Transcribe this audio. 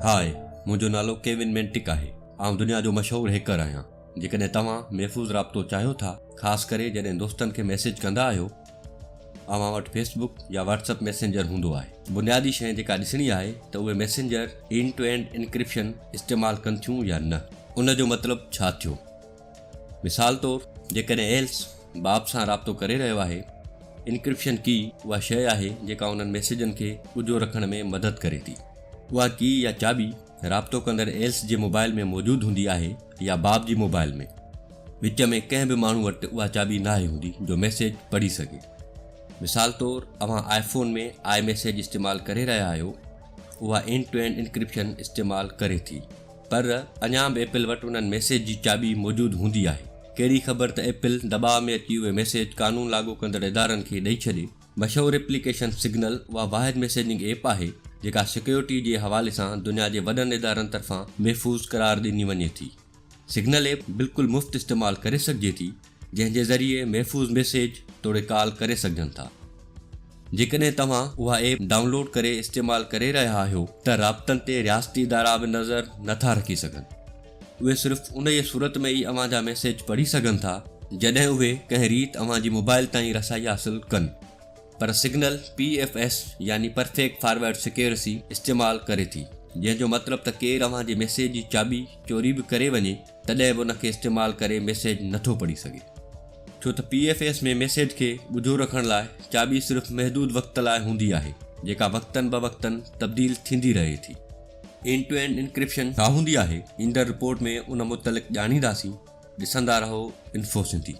हाय, मुझो नालो केविन मेंटिक आहे। आउं दुनिया जो मशहूर हैकर आहियां। जेकॾहिं तव्हां महफ़ूज़ राब्तो चाहियो था, ख़ासि करे जॾहिं दोस्तनि खे मैसेज कंदा आहियो, अव्हां वटि फेसबुक या व्हाट्सएप मैसेंजर हूंदो आहे। बुनियादी शइ जेका ॾिसणी आहे त उहे messenger end to end encryption इस्तेमालु कनि थियूं या न। उन जो मतिलबु छा थियो? मिसाल तौरु, जेकॾहिं एल्स बाब सां राब्तो करे रहियो आहे, इनक्रिप्शन की उहा शइ आहे जेका उन्हनि मैसेजनि खे ॻुझो रखण में मदद करे थी। उहा की या चाबी राब्तो कंदड़ एल्स जे मोबाइल में मौजूदु हूंदी आहे या बाब जी मोबाइल में। विच में कंहिं बि माण्हू वटि उहा चाबी नाहे हूंदी जो मैसेज पढ़ी सघे। मिसाल तौरु, अव्हां आईफोन में आई मैसेज इस्तेमालु करे रहिया आहियो, उहा एंड टू एंड इनक्रिप्शन इस्तेमालु करे थी, पर अञा बि एप्पल वटि उन्हनि मैसेज जी चाबी मौजूदु हूंदी आहे। कहिड़ी ख़बर त एप्पल दॿाउ में अची उहे मैसेज कानून लागू कंदड़ इदारनि खे ॾेई छॾे। मशहूरु एप्लीकेशन सिग्नल उहा वाहिद मैसेजिंग ऐप आहे जेका सिक्योरिटी जे हवाले सां दुनिया जे वॾनि इदारनि तरफ़ां महफ़ूज़ करार ॾिनी वञे थी। सिग्नल ऐप बिल्कुलु मुफ़्त इस्तेमालु करे सघिजे थी, जंहिं जे ज़रिए महफ़ूज़ मैसेज तोड़े कॉल करे सघजनि था। जेकॾहिं तव्हां उहा ऐप डाउनलोड करे इस्तेमालु करे रहिया आहियो त राब्तनि ते रियासती इदारा बि नज़र नथा रखी सघनि। उहे सिर्फ़ु उन ई सूरत में ई अव्हां जा मैसेज पढ़ी सघनि था जॾहिं उहे कंहिं रीति अव्हां जी मोबाइल ताईं रसाई हासिलु कनि। पर सिग्नल PFS यानी परफेक्ट फॉरवर्ड सिक्योरिटी इस्तेमालु करे थी, जंहिंजो मतिलबु त केरु अव्हां जे मैसेज जी चाबी चोरी बि करे वञे तॾहिं बि उनखे इस्तेमालु करे मैसेज नथो पढ़ी सघे। छो त PFS में मैसेज खे ॻुझो रखण लाइ चाबी सिर्फ़ु महदूद वक़्त लाइ हूंदी आहे, जेका वक़्तनि ब वक़्तनि तब्दील थींदी रहे थी। एंड टू एंड इनक्रिप्शन छा हूंदी आहे, ईंदड़ रिपोर्ट में उन मुतलिक़ ॼाणींदासीं। ॾिसंदा रहो इन्फो सिंधी।